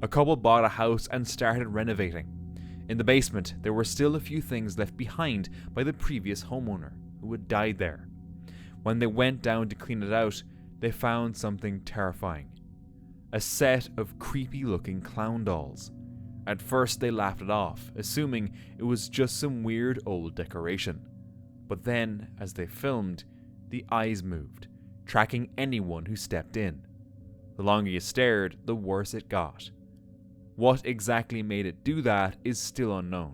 A couple bought a house and started renovating. In the basement, there were still a few things left behind by the previous homeowner, who had died there. When they went down to clean it out, they found something terrifying. A set of creepy-looking clown dolls. At first they laughed it off, assuming it was just some weird old decoration. But then, as they filmed, the eyes moved, tracking anyone who stepped in. The longer you stared, the worse it got. What exactly made it do that is still unknown,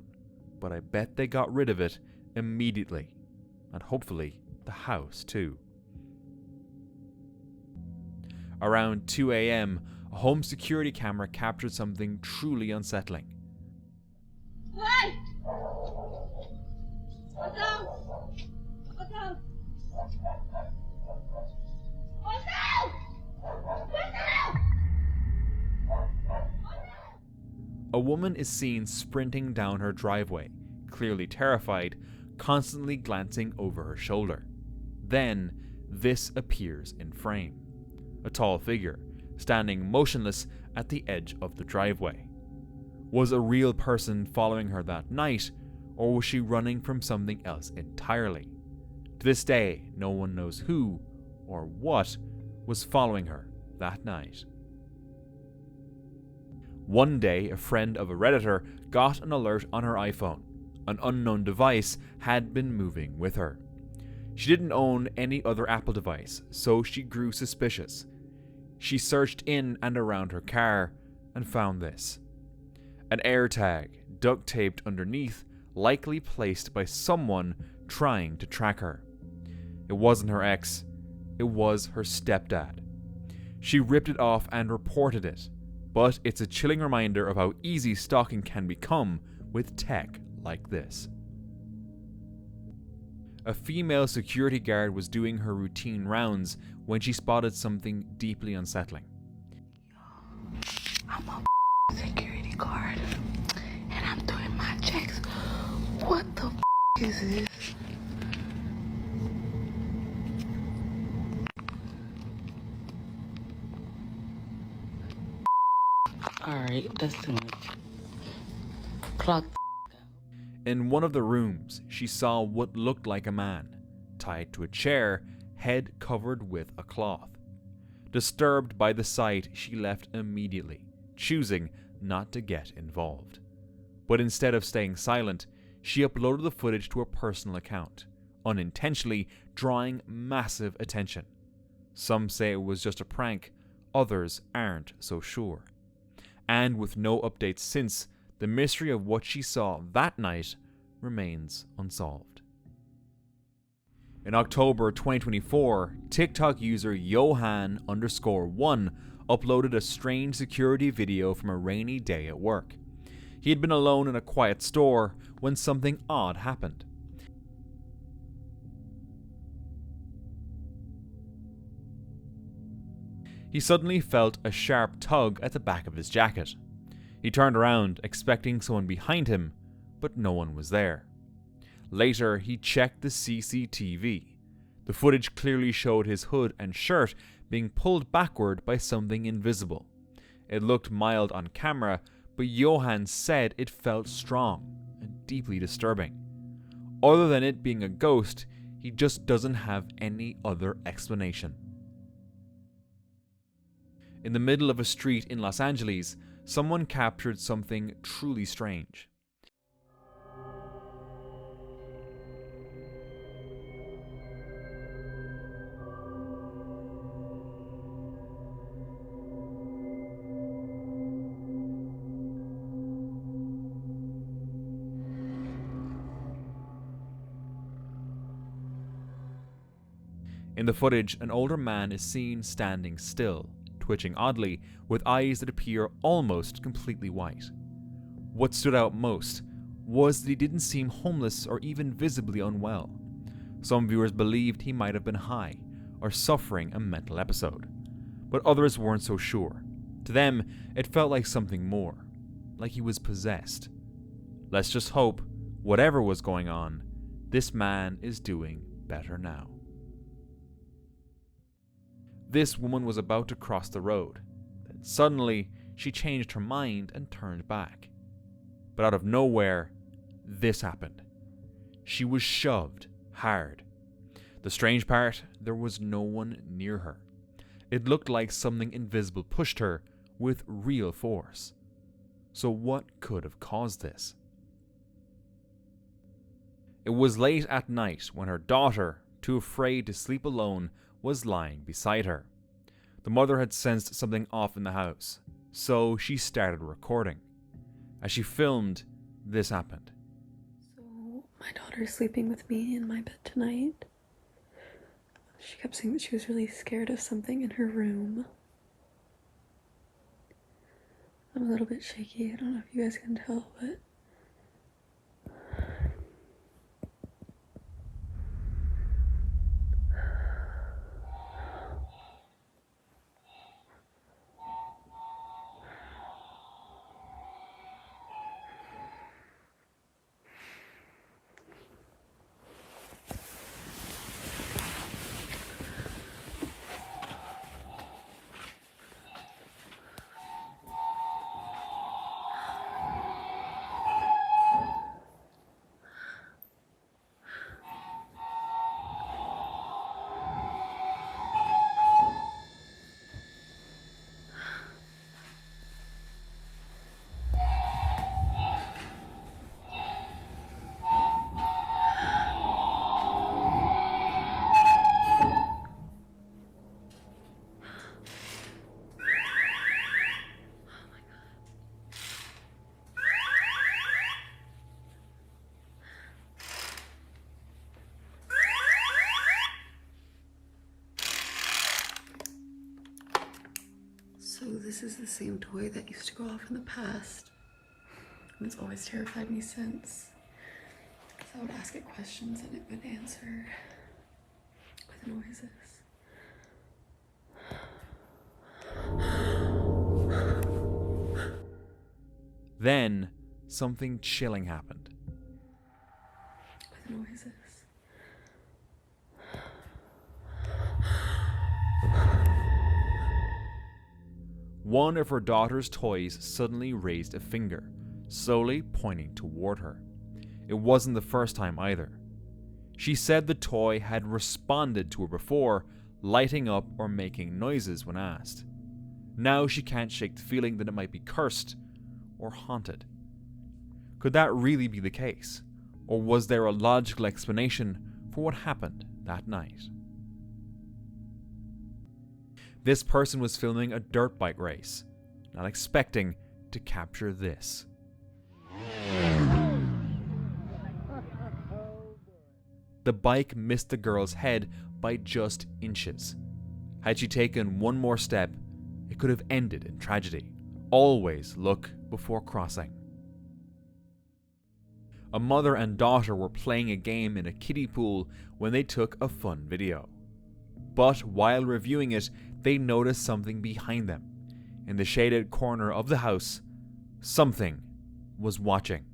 but I bet they got rid of it immediately, and hopefully the house too. Around 2 a.m, a home security camera captured something truly unsettling. Hey! What's up? What's up? What's up? What's up? A woman is seen sprinting down her driveway, clearly terrified, constantly glancing over her shoulder. Then, this appears in frame. A tall figure, standing motionless at the edge of the driveway. Was a real person following her that night, or was she running from something else entirely? To this day, no one knows who or what was following her that night. One day, a friend of a Redditor got an alert on her iPhone. An unknown device had been moving with her. She didn't own any other Apple device, so she grew suspicious. She searched in and around her car and found this. An airtag, duct taped underneath, likely placed by someone trying to track her. It wasn't her ex, it was her stepdad. She ripped it off and reported it, but it's a chilling reminder of how easy stalking can become with tech like this. A female security guard was doing her routine rounds when she spotted something deeply unsettling. I'm a security guard and I'm doing my checks. What the is this? Alright, that's too much. Clock. In one of the rooms, she saw what looked like a man, tied to a chair, head covered with a cloth. Disturbed by the sight, she left immediately, choosing not to get involved. But instead of staying silent, she uploaded the footage to her personal account, unintentionally drawing massive attention. Some say it was just a prank, others aren't so sure. And with no updates since, the mystery of what she saw that night remains unsolved. In October 2024, TikTok user Johan_1 uploaded a strange security video from a rainy day at work. He had been alone in a quiet store when something odd happened. He suddenly felt a sharp tug at the back of his jacket. He turned around, expecting someone behind him, but no one was there. Later, he checked the CCTV. The footage clearly showed his hood and shirt being pulled backward by something invisible. It looked mild on camera, but Johan said it felt strong and deeply disturbing. Other than it being a ghost, he just doesn't have any other explanation. In the middle of a street in Los Angeles, someone captured something truly strange. In the footage, an older man is seen standing still, twitching oddly, with eyes that appear almost completely white. What stood out most was that he didn't seem homeless or even visibly unwell. Some viewers believed he might have been high or suffering a mental episode, but others weren't so sure. To them, it felt like something more, like he was possessed. Let's just hope, whatever was going on, this man is doing better now. This woman was about to cross the road. Then suddenly, she changed her mind and turned back. But out of nowhere, this happened. She was shoved hard. The strange part, there was no one near her. It looked like something invisible pushed her with real force. So what could have caused this? It was late at night when her daughter, too afraid to sleep alone, was lying beside her. The mother had sensed something off in the house, so she started recording. As she filmed, this happened. So, my daughter's sleeping with me in my bed tonight. She kept saying that she was really scared of something in her room. I'm a little bit shaky. I don't know if you guys can tell, but so this is the same toy that used to go off in the past, and it's always terrified me since, because I would ask it questions and it would answer with noises. Then, something chilling happened. With noises. One of her daughter's toys suddenly raised a finger, slowly pointing toward her. It wasn't the first time either. She said the toy had responded to her before, lighting up or making noises when asked. Now she can't shake the feeling that it might be cursed or haunted. Could that really be the case? Or was there a logical explanation for what happened that night? This person was filming a dirt bike race, not expecting to capture this. The bike missed the girl's head by just inches. Had she taken one more step, it could have ended in tragedy. Always look before crossing. A mother and daughter were playing a game in a kiddie pool when they took a fun video. But while reviewing it, they noticed something behind them. In the shaded corner of the house, something was watching.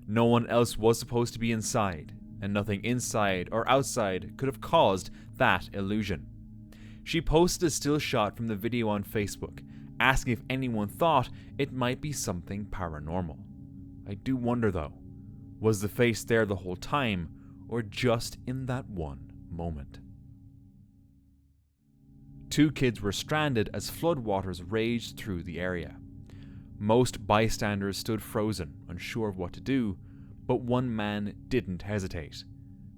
No one else was supposed to be inside, and nothing inside or outside could have caused that illusion. She posted a still shot from the video on Facebook, asking if anyone thought it might be something paranormal. I do wonder though, was the face there the whole time, or just in that one moment? 2 kids were stranded as floodwaters raged through the area. Most bystanders stood frozen, unsure of what to do, but one man didn't hesitate.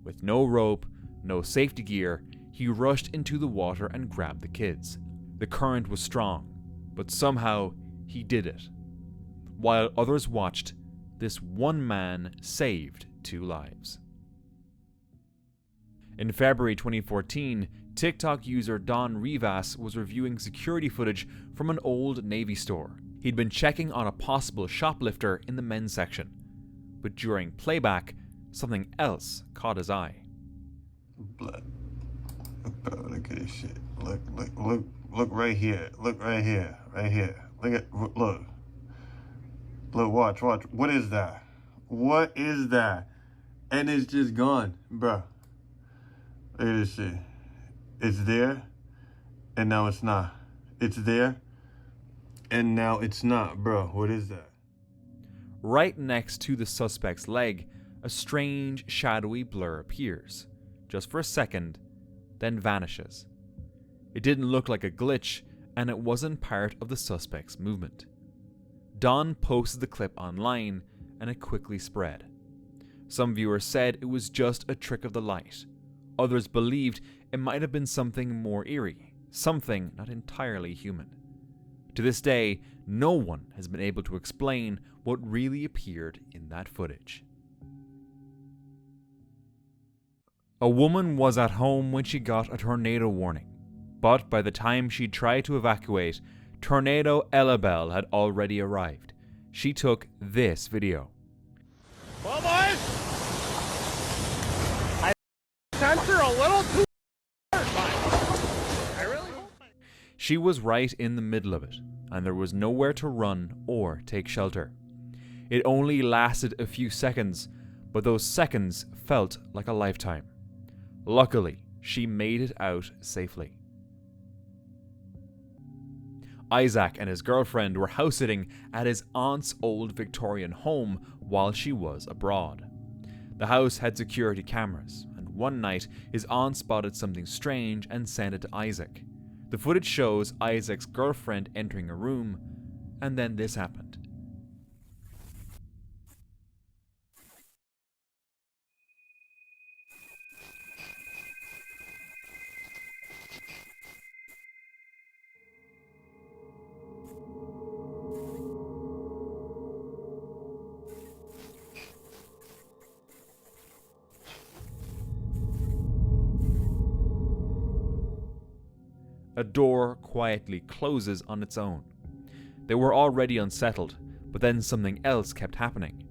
With no rope, no safety gear, he rushed into the water and grabbed the kids. The current was strong, but somehow he did it. While others watched, this one man saved 2 lives. In February 2014, TikTok user Don Rivas was reviewing security footage from an old Navy store. He'd been checking on a possible shoplifter in the men's section, but during playback, something else caught his eye. Blood. Bro, look at this shit. Look right here. Look right here. Right here. Look. Look, watch. What is that? What is that? And it's just gone, bro. Look at this shit. It's there, and now it's not. It's there, and now it's not, bro. What is that? Right next to the suspect's leg, a strange, shadowy blur appears, just for a second, then vanishes. It didn't look like a glitch, and it wasn't part of the suspect's movement. Don posted the clip online, and it quickly spread. Some viewers said it was just a trick of the light. Others believed it might have been something more eerie, something not entirely human. To this day, no one has been able to explain what really appeared in that footage. A woman was at home when she got a tornado warning, but by the time she tried to evacuate, Tornado Elabelle had already arrived. She took this video. Well, boys, I sent her a little too hard, but I really hope She was right in the middle of it, and there was nowhere to run or take shelter. It only lasted a few seconds, but those seconds felt like a lifetime. Luckily, she made it out safely. Isaac and his girlfriend were house-sitting at his aunt's old Victorian home while she was abroad. The house had security cameras, and one night his aunt spotted something strange and sent it to Isaac. The footage shows Isaac's girlfriend entering a room, and then this happened. A door quietly closes on its own. They were already unsettled, but then something else kept happening.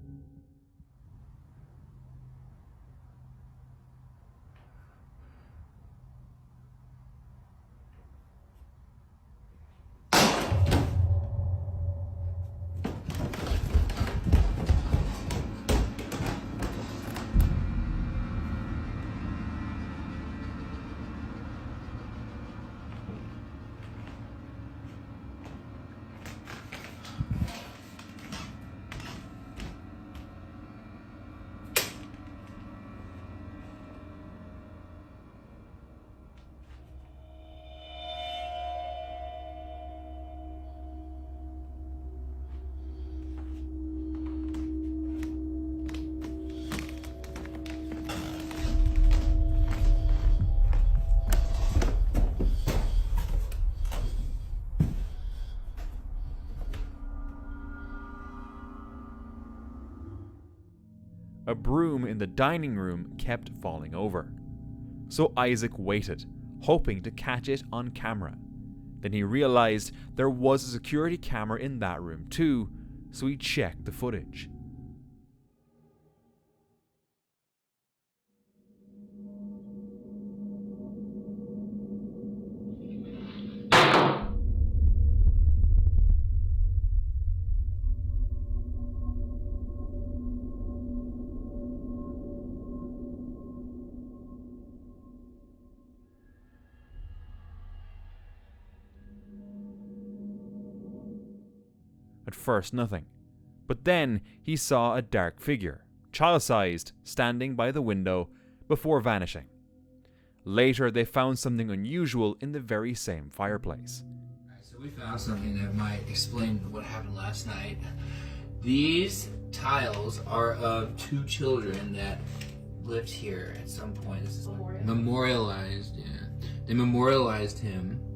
A broom in the dining room kept falling over. So Isaac waited, hoping to catch it on camera. Then he realized there was a security camera in that room too, so he checked the footage. At first, nothing. But then he saw a dark figure, child-sized, standing by the window before vanishing. Later, they found something unusual in the very same fireplace. So we found something that might explain what happened last night. These tiles are of two children that lived here at some point. This is memorialized, yeah. They memorialized him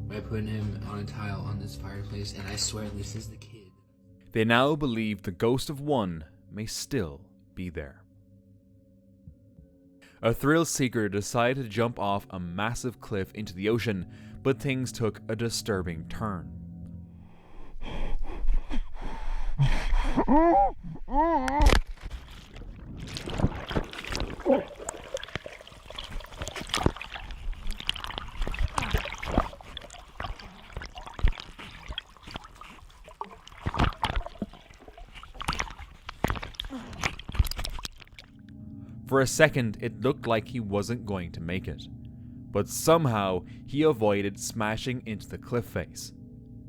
by putting him on a tile on this fireplace, and I swear this is the kid. They now believe the ghost of one may still be there. A thrill seeker decided to jump off a massive cliff into the ocean, but things took a disturbing turn. For a second, it looked like he wasn't going to make it, but somehow he avoided smashing into the cliff face.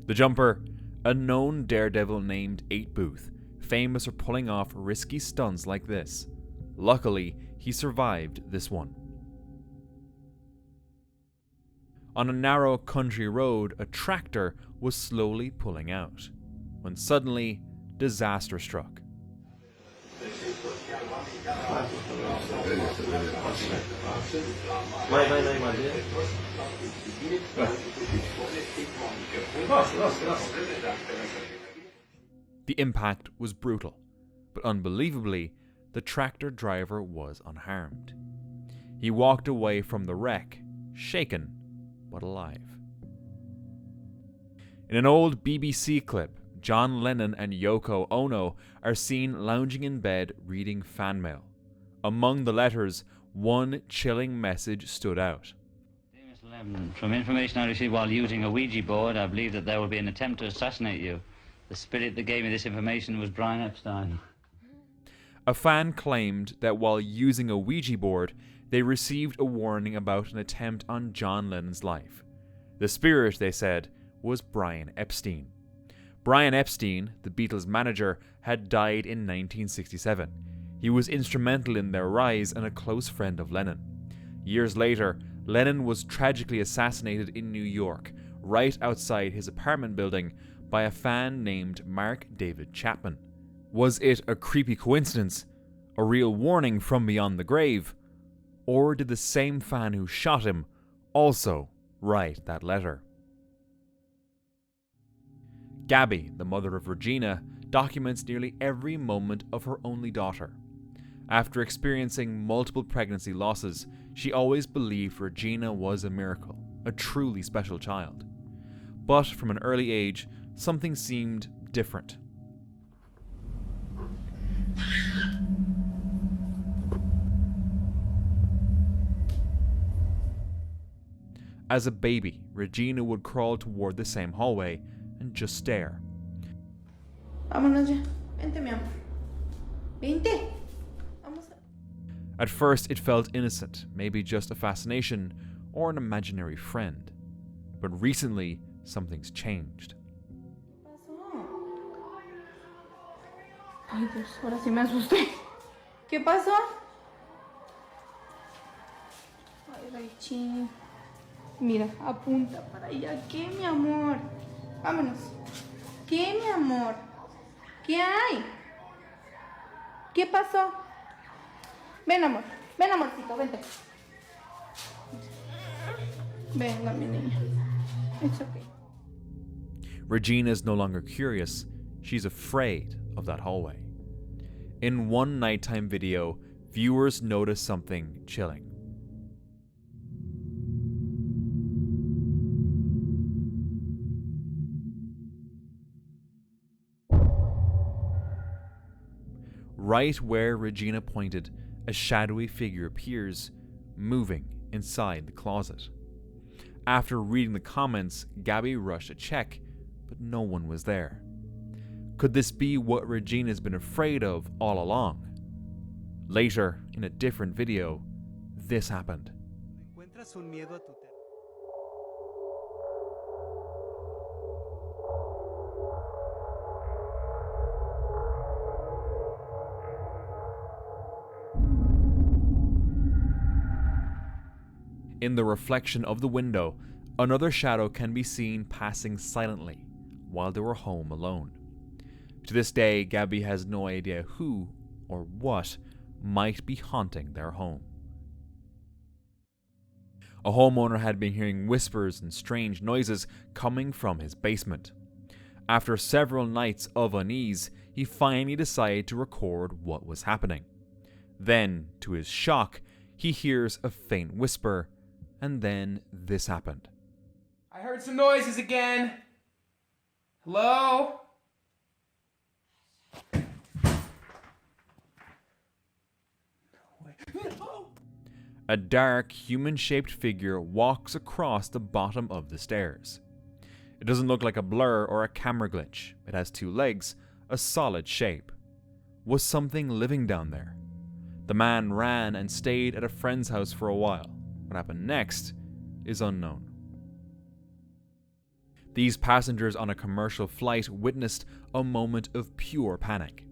The jumper, a known daredevil named 8 Booth, famous for pulling off risky stunts like this. Luckily, he survived this one. On a narrow country road, a tractor was slowly pulling out, when suddenly, disaster struck. The impact was brutal, but unbelievably, the tractor driver was unharmed. He walked away from the wreck, shaken but alive. In an old BBC clip, John Lennon and Yoko Ono are seen lounging in bed reading fan mail. Among the letters, one chilling message stood out. Dear Mr. Lennon, from information I received while using a Ouija board, I believe that there will be an attempt to assassinate you. The spirit that gave me this information was Brian Epstein. A fan claimed that while using a Ouija board, they received a warning about an attempt on John Lennon's life. The spirit, they said, was Brian Epstein. Brian Epstein, the Beatles' manager, had died in 1967. He was instrumental in their rise and a close friend of Lennon. Years later, Lennon was tragically assassinated in New York, right outside his apartment building, by a fan named Mark David Chapman. Was it a creepy coincidence, a real warning from beyond the grave, or did the same fan who shot him also write that letter? Gabby, the mother of Regina, documents nearly every moment of her only daughter. After experiencing multiple pregnancy losses, she always believed Regina was a miracle, a truly special child. But from an early age, something seemed different. As a baby, Regina would crawl toward the same hallway and just stare. Vámonos ya. Vente, mi amor. Vente. Vamos. At first, it felt innocent, maybe just a fascination or an imaginary friend. But recently, something's changed. Ay, Dios, ahora sí me asusté. ¿Qué pasó? Ay, Raichi. Mira, apunta para allá. ¿Qué, mi amor? Vámonos. ¿Qué, mi amor? ¿Qué hay? ¿Qué pasó? Ven, amor. Ven, amorcito, vente. Venga, mi niña. It's okay. Regina's no longer curious, she's afraid of that hallway. In one nighttime video, viewers notice something chilling. Right where Regina pointed, a shadowy figure appears, moving inside the closet. After reading the comments, Gabby rushed to check, but no one was there. Could this be what Regina's been afraid of all along? Later, in a different video, this happened. In the reflection of the window, another shadow can be seen passing silently while they were home alone. To this day, Gabby has no idea who or what might be haunting their home. A homeowner had been hearing whispers and strange noises coming from his basement. After several nights of unease, he finally decided to record what was happening. Then, to his shock, he hears a faint whisper, and then this happened. I heard some noises again. Hello? A dark, human-shaped figure walks across the bottom of the stairs. It doesn't look like a blur or a camera glitch. It has 2 legs, a solid shape. Was something living down there? The man ran and stayed at a friend's house for a while. What happened next is unknown. These passengers on a commercial flight witnessed a moment of pure panic.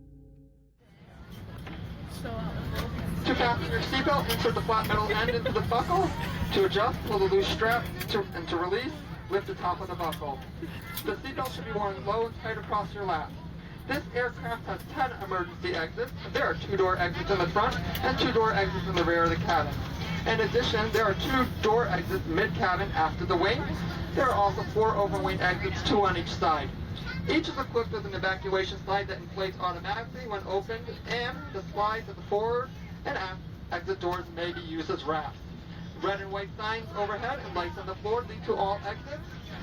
To fasten your seatbelt, insert the flat metal end into the buckle. To adjust, pull the loose strap, and to release, lift the top of the buckle. The seatbelt should be worn low and tight across your lap. This aircraft has 10 emergency exits. There are 2-door exits in the front and 2-door exits in the rear of the cabin. In addition, there are 2-door exits mid-cabin after the wing. There are also 4 overwing exits, 2 on each side. Each is equipped with an evacuation slide that inflates automatically when opened, and the slides at the forward and aft exit doors may be used as rafts. Red and white signs overhead and lights on the floor lead to all exits.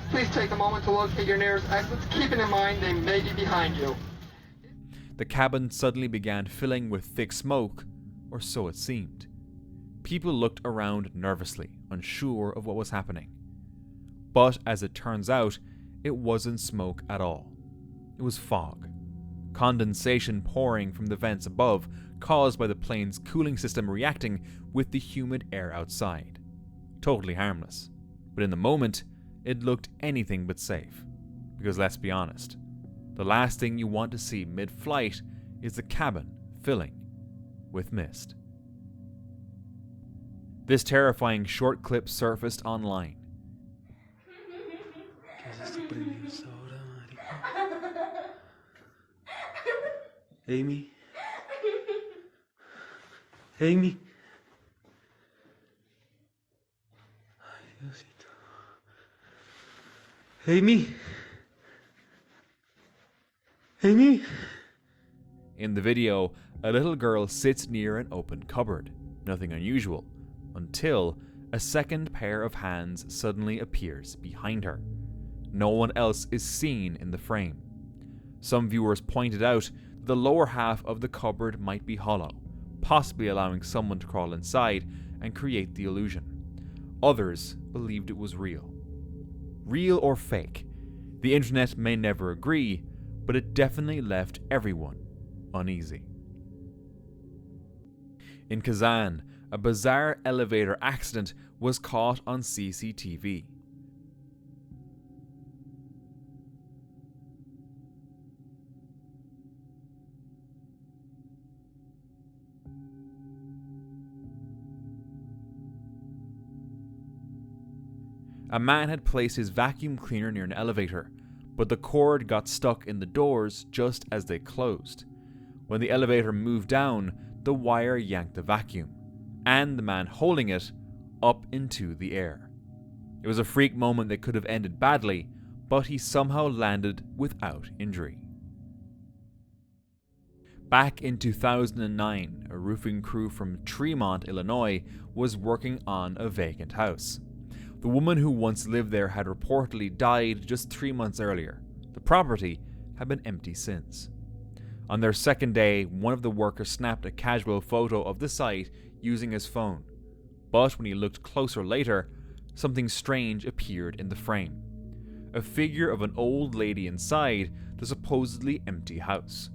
Please take a moment to locate your nearest exits, keeping in mind they may be behind you. The cabin suddenly began filling with thick smoke, or so it seemed. People looked around nervously, unsure of what was happening. But as it turns out, it wasn't smoke at all. It was fog. Condensation pouring from the vents above, caused by the plane's cooling system reacting with the humid air outside. Totally harmless. But in the moment, it looked anything but safe. Because let's be honest, the last thing you want to see mid-flight is the cabin filling with mist. This terrifying short clip surfaced online. Amy? Amy? Amy? Amy? In the video, a little girl sits near an open cupboard. Nothing unusual, until a second pair of hands suddenly appears behind her. No one else is seen in the frame. Some viewers pointed out that the lower half of the cupboard might be hollow, possibly allowing someone to crawl inside and create the illusion. Others believed it was real. Real or fake, the internet may never agree, but it definitely left everyone uneasy. In Kazan, a bizarre elevator accident was caught on CCTV. A man had placed his vacuum cleaner near an elevator, but the cord got stuck in the doors just as they closed. When the elevator moved down, the wire yanked the vacuum, and the man holding it, up into the air. It was a freak moment that could have ended badly, but he somehow landed without injury. Back in 2009, a roofing crew from Tremont, Illinois, was working on a vacant house. The woman who once lived there had reportedly died just 3 months earlier. The property had been empty since. On their second day, one of the workers snapped a casual photo of the site using his phone. But when he looked closer later, something strange appeared in the frame. A figure of an old lady inside the supposedly empty house.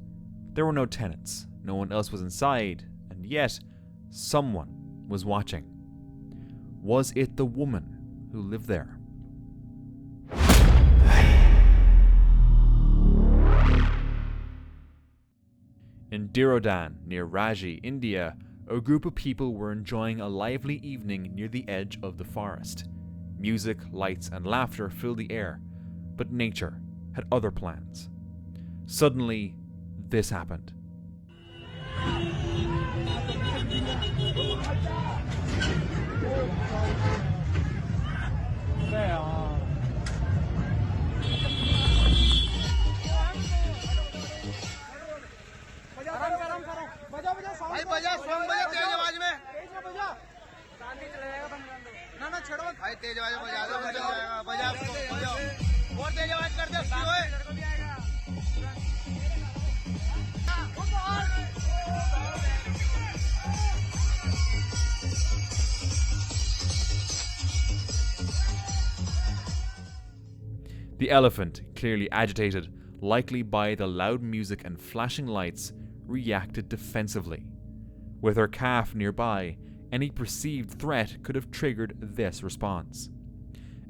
There were no tenants, no one else was inside, and yet someone was watching. Was it the woman who lived there? In Dirodan, near Raji, India, a group of people were enjoying a lively evening near the edge of the forest. Music, lights, and laughter filled the air, but nature had other plans. Suddenly, this happened. The elephant, clearly agitated, likely by the loud music and flashing lights, reacted defensively. With her calf nearby, any perceived threat could have triggered this response.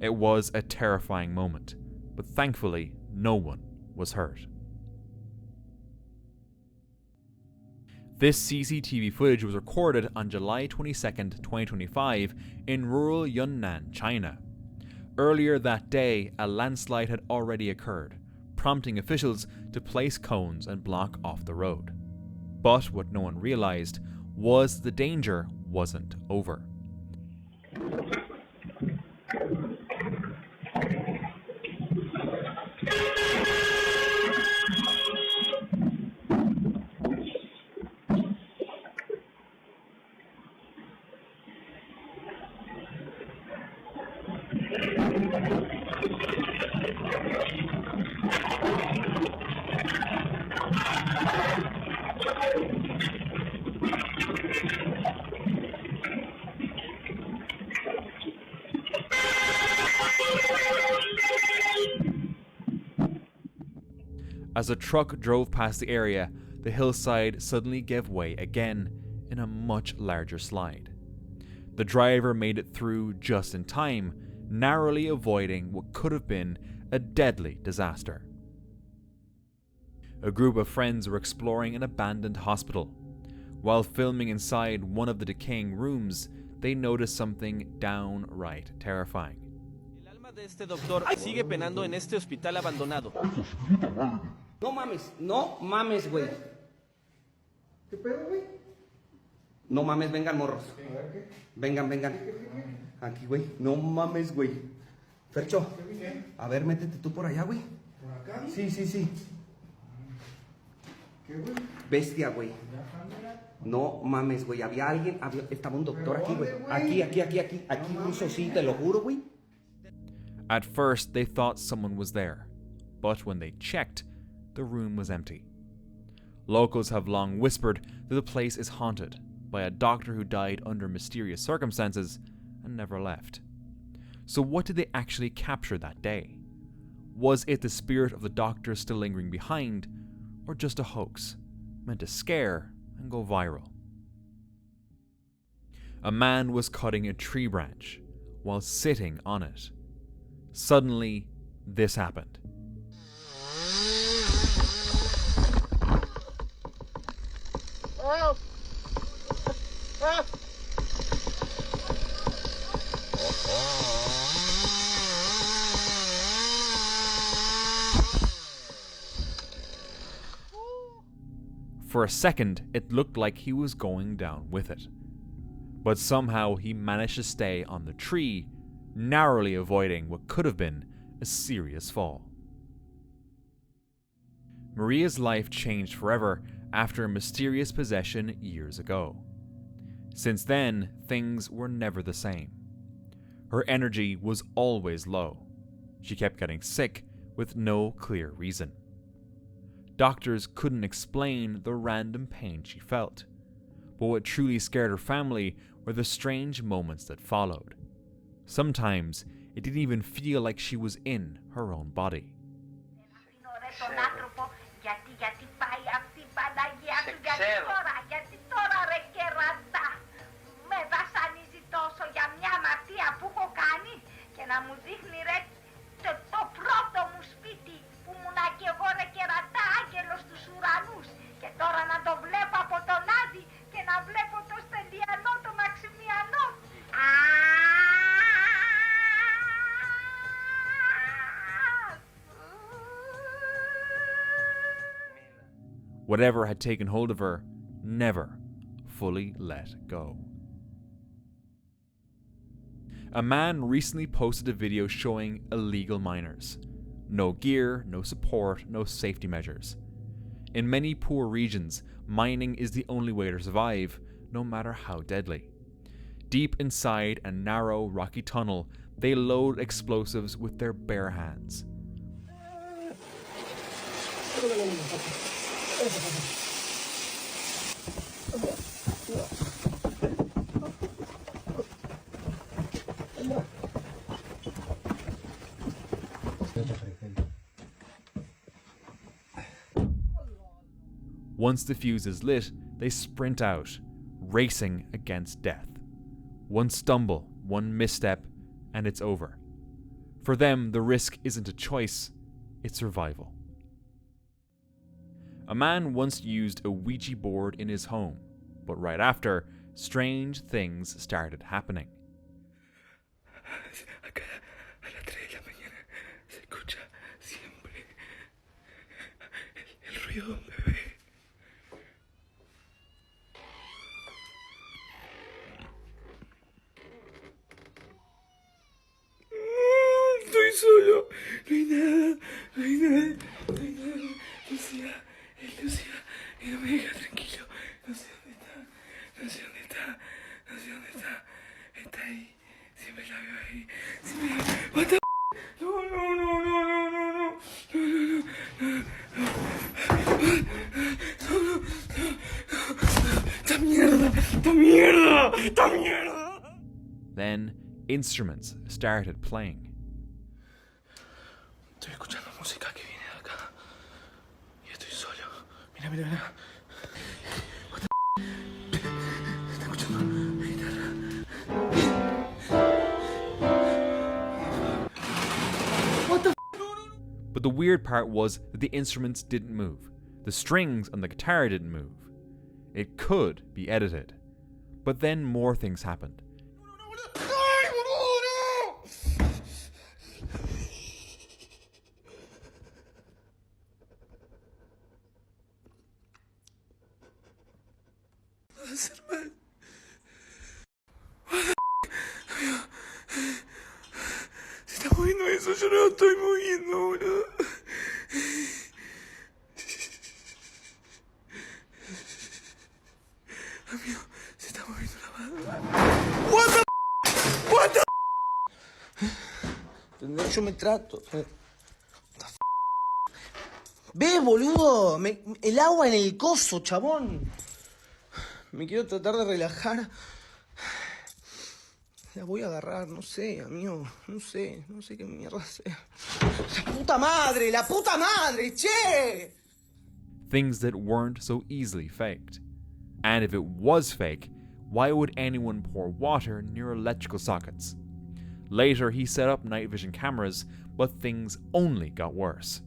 It was a terrifying moment, but thankfully no one was hurt. This CCTV footage was recorded on July 22nd, 2025 in rural Yunnan, China. Earlier that day, a landslide had already occurred, prompting officials to place cones and block off the road. But what no one realized was the danger wasn't over. As a truck drove past the area, the hillside suddenly gave way again in a much larger slide. The driver made it through just in time, narrowly avoiding what could have been a deadly disaster. A group of friends were exploring an abandoned hospital. While filming inside one of the decaying rooms, they noticed something downright terrifying. El alma de este doctor sigue penando en este hospital abandonado. No mames, güey. ¿Qué pedo, güey? No mames, vengan, morros. Vengan. Aquí, güey. No mames, güey. Fercho, a ver, métete tú por allá, güey. ¿Por acá? Sí. ¿Qué, güey? Bestia, güey. No mames, güey. Había alguien, estaba un doctor aquí, güey. Aquí, incluso sí, te lo juro, güey. At first, they thought someone was there, but when they checked, the room was empty. Locals have long whispered that the place is haunted by a doctor who died under mysterious circumstances and never left. So what did they actually capture that day? Was it the spirit of the doctor still lingering behind, or just a hoax meant to scare and go viral? A man was cutting a tree branch while sitting on it. Suddenly, this happened. For a second, it looked like he was going down with it. But somehow he managed to stay on the tree, narrowly avoiding what could have been a serious fall. Maria's life changed forever after a mysterious possession years ago. Since then, things were never the same. Her energy was always low. She kept getting sick with no clear reason. Doctors couldn't explain the random pain she felt, but what truly scared her family were the strange moments that followed. Sometimes it didn't even feel like she was in her own body. Whatever had taken hold of her never fully let go. A man recently posted a video showing illegal miners. No gear, no support, no safety measures. In many poor regions, mining is the only way to survive, no matter how deadly. Deep inside a narrow, rocky tunnel, they load explosives with their bare hands. Once the fuse is lit, they sprint out, racing against death. One stumble, one misstep, and it's over. For them, the risk isn't a choice, it's survival. A man once used a Ouija board in his home, but right after, strange things started happening. A las 3 de la mañana se escucha siempre el ruido de un bebé. Estoy solo, no hay nada, no hay nada, no hay nada. Lucía, Lucía, y no me deja tranquilo. No sé dónde está, no sé dónde está, no sé dónde está. Está ahí, siempre la veo ahí. Siempre la veo. What the no, no, no, no, no, no, no, no, no, no, ¡esta mierda! ¡Esta mierda! ¡Esta mierda! Then, instruments started playing. Estoy escuchando música que viene de acá. Y estoy solo. Mira, mira, mira. What the está escuchando la guitarra. What the But the weird part was that the instruments didn't move. The strings on the guitar didn't move. It could be edited. But then more things happened. Se está moviendo eso, yo no lo estoy moviendo, boludo. Amigo, se está moviendo la mano. What the What the ¿Entendés? Yo me trato. Ve, boludo, el agua en el coso, chabón. Me quiero tratar de relajar. La voy a agarrar, no sé, amigo. No sé qué mierda sea. ¡La puta madre, che! Things that weren't so easily faked. And if it was fake, why would anyone pour water near electrical sockets? Later, he set up night vision cameras, but things only got worse.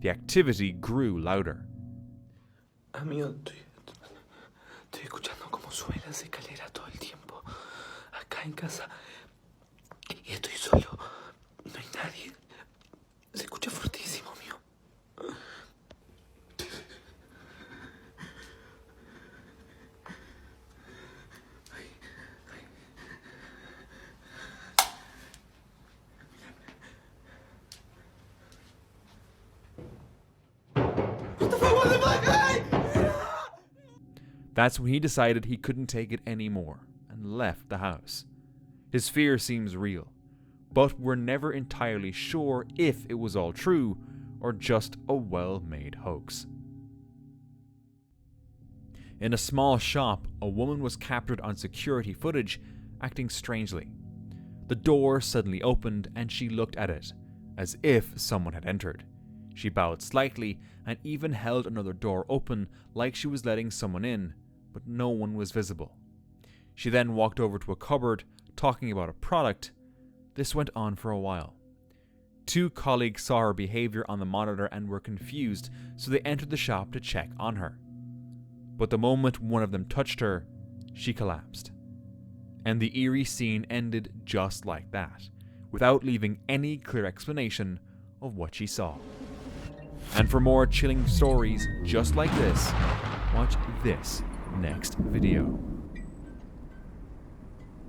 The activity grew louder. Amigo, estoy escuchando cómo suben las escaleras todo el tiempo. Acá en casa. Y estoy solo. No hay nadie. Se escucha fortísimo, amigo. That's when he decided he couldn't take it anymore and left the house. His fear seems real, but we're never entirely sure if it was all true or just a well-made hoax. In a small shop, a woman was captured on security footage acting strangely. The door suddenly opened and she looked at it, as if someone had entered. She bowed slightly and even held another door open like she was letting someone in, but no one was visible. She then walked over to a cupboard, talking about a product. This went on for a while. 2 colleagues saw her behavior on the monitor and were confused, so they entered the shop to check on her. But the moment one of them touched her, she collapsed. And the eerie scene ended just like that, without leaving any clear explanation of what she saw. And for more chilling stories just like this, watch this next video.